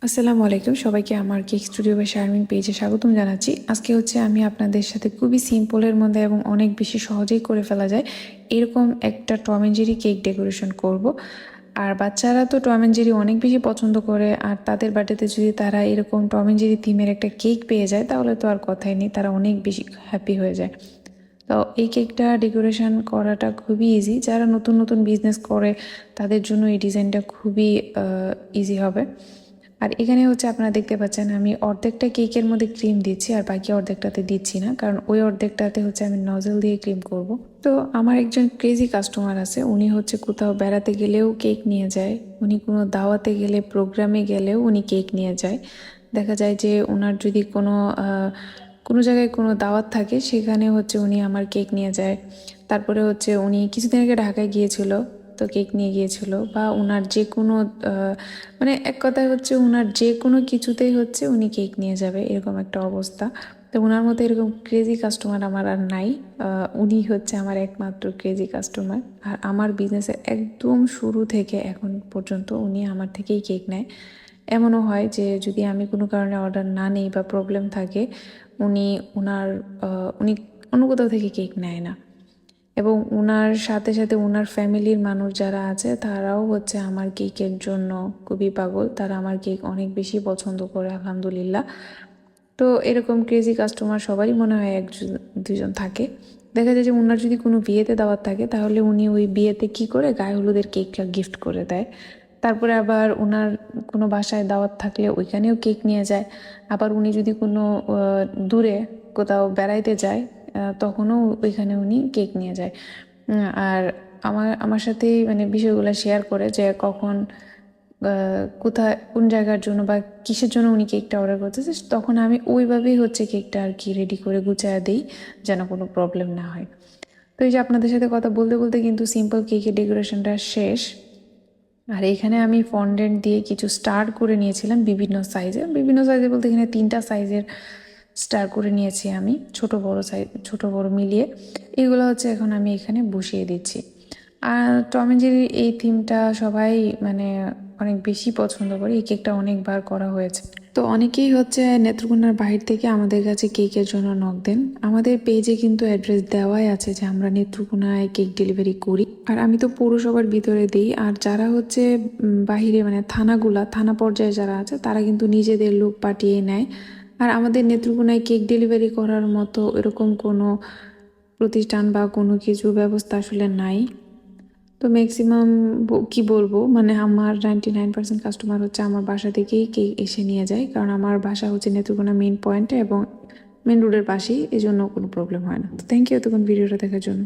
আসসালামু আলাইকুম সবাইকে আমার কেক স্টুডিও বা শারমিন পেজে স্বাগতম জানাচ্ছি। আজকে আমি আপনাদের সাথে খুবই সিম্পলের মধ্যে এবং অনেক বেশি সহজেই করে ফেলা যায় এরকম একটা Tom and Jerry cake decoration করব। আর বাচ্চারা তো টম অ্যান্ড জেরি অনেক বেশি পছন্দ করে, আর তাদের বার্থডেতে যদি তারা এরকম টম অ্যান্ড জেরি থিমের একটা কেক পেয়ে যায় তাহলে তো আর কথাই নেই, তারা অনেক বেশি হ্যাপি হয়ে যায়। তো এই কেকটা ডেকোরেশন করাটা খুবই ইজি, যারা নতুন নতুন বিজনেস করে তাদের জন্য এই ডিজাইনটা খুবই ইজি হবে। আর এখানে আপনারা দেখতে পাচ্ছেন আমি অর্ধেকটা কেকের মধ্যে ক্রিম দিচ্ছি আর বাকি অর্ধেকটাতে দিচ্ছি না, কারণ ওই অর্ধেকটাতে আমি নজল দিয়ে ক্রিম করব। তো আমার একজন ক্রেজি কাস্টমার আছে, উনি কোথাও বেড়াতে গেলেও কেক নিয়ে যায়, উনি কোনো দাওয়াতে গেলে প্রোগ্রামে গেলেও উনি কেক নিয়ে যায়। দেখা যায় যে ওনার যদি কোনো জায়গায় কোনো দাওয়াত থাকে সেখানে উনি আমার কেক নিয়ে যায়। তারপরে উনি কিছুদিন আগে ঢাকায় গিয়েছিল, তো কেক নিয়ে গিয়েছিল, বা ওনার যে কোনো মানে এক কথায় ওনার যে কোনো কিছুতেই উনি কেক নিয়ে যাবে, এরকম একটা অবস্থা। তো ওনার মতো এরকম ক্রেজি কাস্টমার আমার আর নাই। উনি আমার একমাত্র ক্রেজি কাস্টমার। আর আমার বিজনেসের একদম শুরু থেকে এখন পর্যন্ত উনি আমার থেকেই কেক নেয়। এমনও হয় যে যদি আমি কোনো কারণে অর্ডার না নিই বা প্রবলেম থাকে, উনি উনি অন্য কোথাও থেকে কেক নেয় না। এবং ওনার সাথে সাথে ওনার ফ্যামিলির মানুষ যারা আছে তারাও আমার কেকের জন্য খুবই পাগল, তারা আমার কেক অনেক বেশি পছন্দ করে আলহামদুলিল্লাহ। তো এরকম ক্রেজি কাস্টমার সবারই মনে হয় একজন দুজন থাকে। দেখা যায় যে ওনার যদি কোনো বিয়েতে দাওয়াত থাকে তাহলে উনি ওই বিয়েতে কি করে গায়ে হলুদের কেকটা গিফট করে দেয়। তারপরে আবার ওনার কোনো বাসায় দাওয়াত থাকলে ওইখানেও কেক নিয়ে যায়। আবার উনি যদি কোনো দূরে কোথাও বেড়াইতে যায় তখনও ওইখানে উনি কেক নিয়ে যায়। আর আমার সাথেই বিষয়গুলো শেয়ার করে যে কখন কোথায় কোন জায়গার জন্য বা কিসের জন্য উনি কেকটা অর্ডার করতেছে, তখন আমি ওইভাবেই কেকটা আর কি রেডি করে গুছিয়ে দিই, যেন কোনো প্রবলেম না হয়। তো এই যে আপনাদের সাথে কথা বলতে বলতে কিন্তু সিম্পল কেকের ডেকোরেশনটা শেষ। আর এখানে আমি ফন্ডেন্ট দিয়ে কিছু স্টার করে নিয়েছিলাম বিভিন্ন সাইজে বলতে এখানে 3টা সাইজের স্টার করে নিয়েছি আমি, ছোট বড় মিলিয়ে। এগুলো এখন আমি এখানে বসিয়ে দিচ্ছি। আর টম অ্যান্ড জেরির এই থিমটা সবাই অনেক বেশি পছন্দ করে, এই কেকটা অনেকবার করা হয়েছে। তো অনেকেই নেত্রকোনার বাইরে থেকে আমাদের কাছে কেকের জন্য নক দেন। আমাদের পেজে কিন্তু অ্যাড্রেস দেওয়াই আছে যে আমরা নেত্রকোনায় কেক ডেলিভারি করি। আর আমি তো পৌরসভার ভিতরে দিই, আর যারা বাহিরে থানা পর্যায়ে যারা আছে তারা কিন্তু নিজেদের লোক পাঠিয়ে নেয়। আর আমাদের নেত্রকোনায় কেক ডেলিভারি করার মতো এরকম কোনো প্রতিষ্ঠান বা কোনো কিছু ব্যবস্থা আসলে নাই। তো ম্যাক্সিমাম কি বলবো, আমার 99% কাস্টমার আমার বাসা থেকেই কেক এসে নিয়ে যায়, কারণ আমার বাসা নেত্রকোনা মেইন পয়েন্টে এবং মেন রোডের পাশেই, এই জন্য কোনো প্রবলেম হয় না। তো থ্যাংক ইউ এতক্ষণ ভিডিওটা দেখার জন্য।